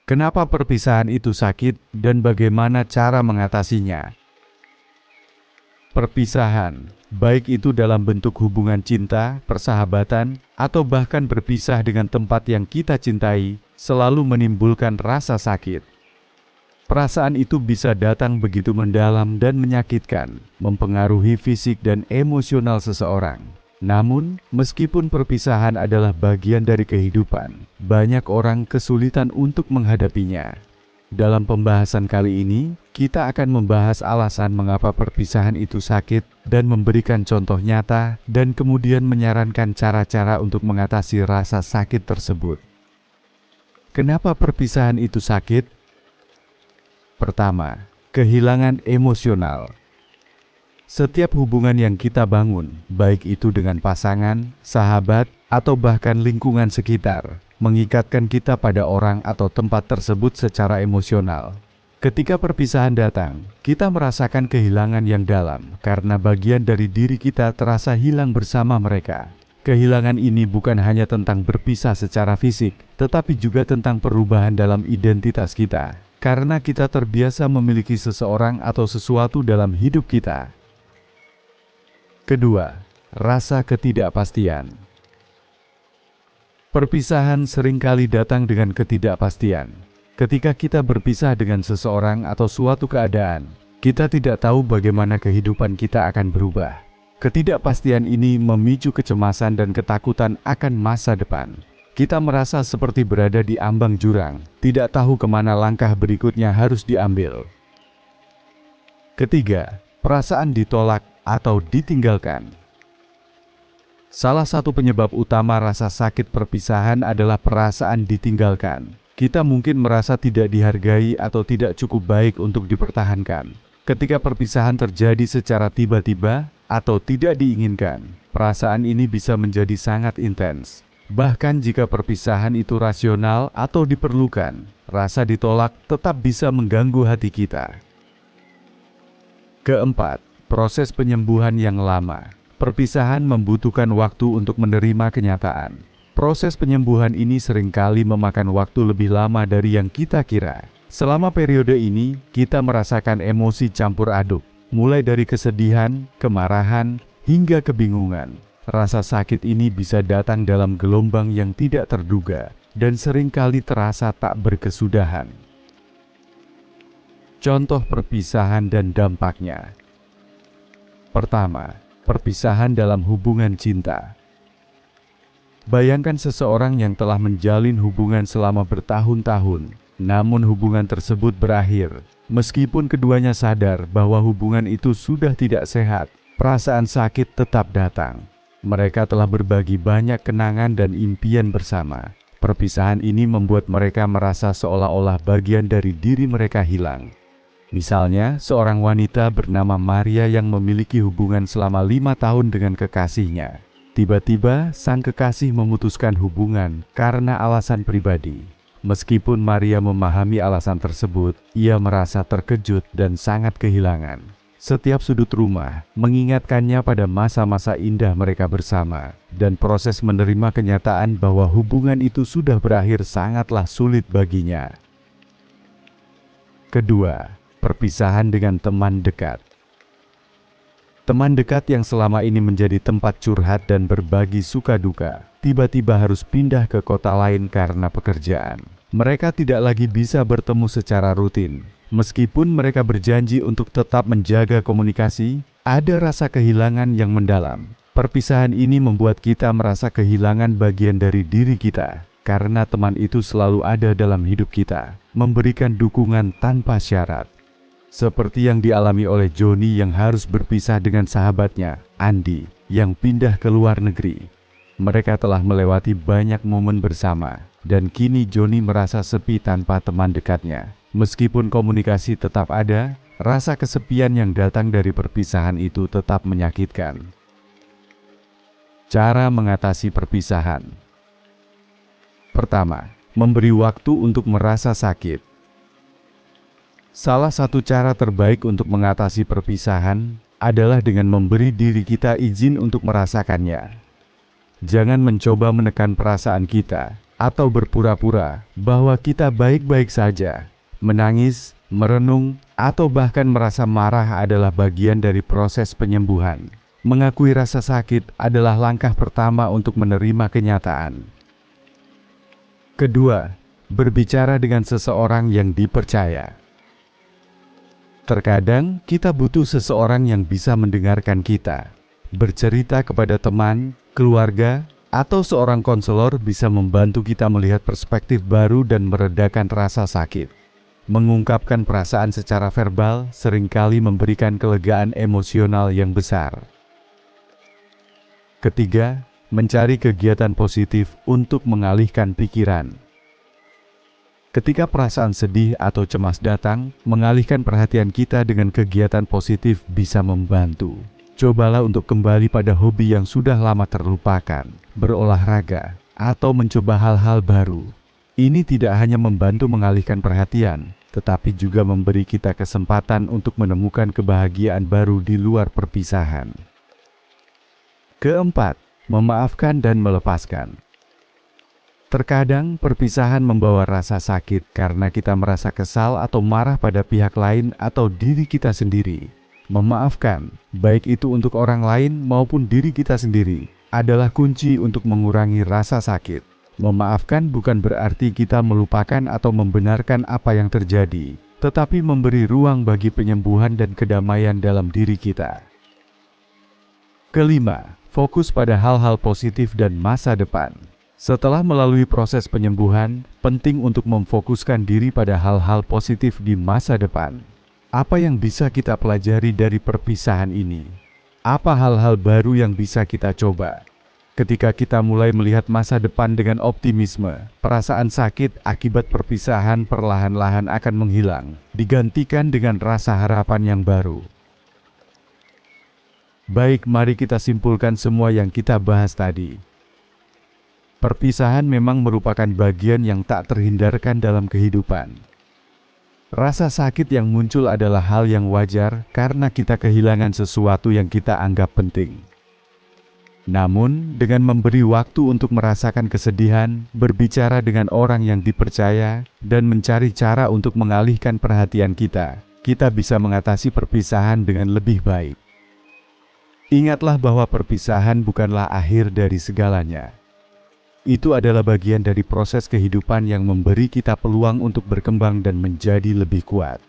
Kenapa perpisahan itu sakit dan bagaimana cara mengatasinya? Perpisahan, baik itu dalam bentuk hubungan cinta, persahabatan, atau bahkan berpisah dengan tempat yang kita cintai, selalu menimbulkan rasa sakit. Perasaan itu bisa datang begitu mendalam dan menyakitkan, mempengaruhi fisik dan emosional seseorang. Namun, meskipun perpisahan adalah bagian dari kehidupan, banyak orang kesulitan untuk menghadapinya. Dalam pembahasan kali ini, kita akan membahas alasan mengapa perpisahan itu sakit dan memberikan contoh nyata dan kemudian menyarankan cara-cara untuk mengatasi rasa sakit tersebut. Kenapa perpisahan itu sakit? Pertama, kehilangan emosional. Setiap hubungan yang kita bangun, baik itu dengan pasangan, sahabat, atau bahkan lingkungan sekitar, mengikatkan kita pada orang atau tempat tersebut secara emosional. Ketika perpisahan datang, kita merasakan kehilangan yang dalam karena bagian dari diri kita terasa hilang bersama mereka. Kehilangan ini bukan hanya tentang berpisah secara fisik, tetapi juga tentang perubahan dalam identitas kita, karena kita terbiasa memiliki seseorang atau sesuatu dalam hidup kita. Kedua, rasa ketidakpastian. Perpisahan seringkali datang dengan ketidakpastian. Ketika kita berpisah dengan seseorang atau suatu keadaan, kita tidak tahu bagaimana kehidupan kita akan berubah. Ketidakpastian ini memicu kecemasan dan ketakutan akan masa depan. Kita merasa seperti berada di ambang jurang, tidak tahu kemana langkah berikutnya harus diambil. Ketiga, perasaan ditolak atau ditinggalkan. Salah satu penyebab utama rasa sakit perpisahan adalah perasaan ditinggalkan. Kita mungkin merasa tidak dihargai atau tidak cukup baik untuk dipertahankan. Ketika perpisahan terjadi secara tiba-tiba atau tidak diinginkan, perasaan ini bisa menjadi sangat intens. Bahkan jika perpisahan itu rasional atau diperlukan, rasa ditolak tetap bisa mengganggu hati kita. Keempat, proses penyembuhan yang lama. Perpisahan membutuhkan waktu untuk menerima kenyataan. Proses penyembuhan ini seringkali memakan waktu lebih lama dari yang kita kira. Selama periode ini, kita merasakan emosi campur aduk, mulai dari kesedihan, kemarahan, hingga kebingungan. Rasa sakit ini bisa datang dalam gelombang yang tidak terduga dan seringkali terasa tak berkesudahan. Contoh perpisahan dan dampaknya. Pertama, perpisahan dalam hubungan cinta. Bayangkan seseorang yang telah menjalin hubungan selama bertahun-tahun, namun hubungan tersebut berakhir. Meskipun keduanya sadar bahwa hubungan itu sudah tidak sehat, perasaan sakit tetap datang. Mereka telah berbagi banyak kenangan dan impian bersama. Perpisahan ini membuat mereka merasa seolah-olah bagian dari diri mereka hilang. Misalnya, seorang wanita bernama Maria yang memiliki hubungan selama 5 tahun dengan kekasihnya. Tiba-tiba, sang kekasih memutuskan hubungan karena alasan pribadi. Meskipun Maria memahami alasan tersebut, ia merasa terkejut dan sangat kehilangan. Setiap sudut rumah mengingatkannya pada masa-masa indah mereka bersama, dan proses menerima kenyataan bahwa hubungan itu sudah berakhir sangatlah sulit baginya. Kedua, perpisahan dengan teman dekat. Teman dekat yang selama ini menjadi tempat curhat dan berbagi suka duka, tiba-tiba harus pindah ke kota lain karena pekerjaan. Mereka tidak lagi bisa bertemu secara rutin. Meskipun mereka berjanji untuk tetap menjaga komunikasi, ada rasa kehilangan yang mendalam. Perpisahan ini membuat kita merasa kehilangan bagian dari diri kita, karena teman itu selalu ada dalam hidup kita, memberikan dukungan tanpa syarat. Seperti yang dialami oleh Joni yang harus berpisah dengan sahabatnya, Andi, yang pindah ke luar negeri. Mereka telah melewati banyak momen bersama, dan kini Joni merasa sepi tanpa teman dekatnya. Meskipun komunikasi tetap ada, rasa kesepian yang datang dari perpisahan itu tetap menyakitkan. Cara mengatasi perpisahan. Pertama, memberi waktu untuk merasa sakit. Salah satu cara terbaik untuk mengatasi perpisahan adalah dengan memberi diri kita izin untuk merasakannya. Jangan mencoba menekan perasaan kita. atau berpura-pura bahwa kita baik-baik saja. Menangis, merenung, atau bahkan merasa marah adalah bagian dari proses penyembuhan. Mengakui rasa sakit adalah langkah pertama untuk menerima kenyataan. Kedua, berbicara dengan seseorang yang dipercaya. Terkadang kita butuh seseorang yang bisa mendengarkan kita. Bercerita kepada teman, keluarga, atau seorang konselor bisa membantu kita melihat perspektif baru dan meredakan rasa sakit. Mengungkapkan perasaan secara verbal seringkali memberikan kelegaan emosional yang besar. Ketiga, mencari kegiatan positif untuk mengalihkan pikiran. Ketika perasaan sedih atau cemas datang, mengalihkan perhatian kita dengan kegiatan positif bisa membantu. Cobalah untuk kembali pada hobi yang sudah lama terlupakan, berolahraga, atau mencoba hal-hal baru. Ini tidak hanya membantu mengalihkan perhatian, tetapi juga memberi kita kesempatan untuk menemukan kebahagiaan baru di luar perpisahan. Keempat, memaafkan dan melepaskan. Terkadang perpisahan membawa rasa sakit karena kita merasa kesal atau marah pada pihak lain atau diri kita sendiri. Memaafkan, baik itu untuk orang lain maupun diri kita sendiri, adalah kunci untuk mengurangi rasa sakit. Memaafkan bukan berarti kita melupakan atau membenarkan apa yang terjadi, tetapi memberi ruang bagi penyembuhan dan kedamaian dalam diri kita. Kelima, fokus pada hal-hal positif dan masa depan. Setelah melalui proses penyembuhan, penting untuk memfokuskan diri pada hal-hal positif di masa depan. Apa yang bisa kita pelajari dari perpisahan ini? Apa hal-hal baru yang bisa kita coba? Ketika kita mulai melihat masa depan dengan optimisme, perasaan sakit akibat perpisahan perlahan-lahan akan menghilang, digantikan dengan rasa harapan yang baru. Baik, mari kita simpulkan semua yang kita bahas tadi. Perpisahan memang merupakan bagian yang tak terhindarkan dalam kehidupan. Rasa sakit yang muncul adalah hal yang wajar karena kita kehilangan sesuatu yang kita anggap penting. Namun, dengan memberi waktu untuk merasakan kesedihan, berbicara dengan orang yang dipercaya, dan mencari cara untuk mengalihkan perhatian kita bisa mengatasi perpisahan dengan lebih baik. Ingatlah bahwa perpisahan bukanlah akhir dari segalanya. Itu adalah bagian dari proses kehidupan yang memberi kita peluang untuk berkembang dan menjadi lebih kuat.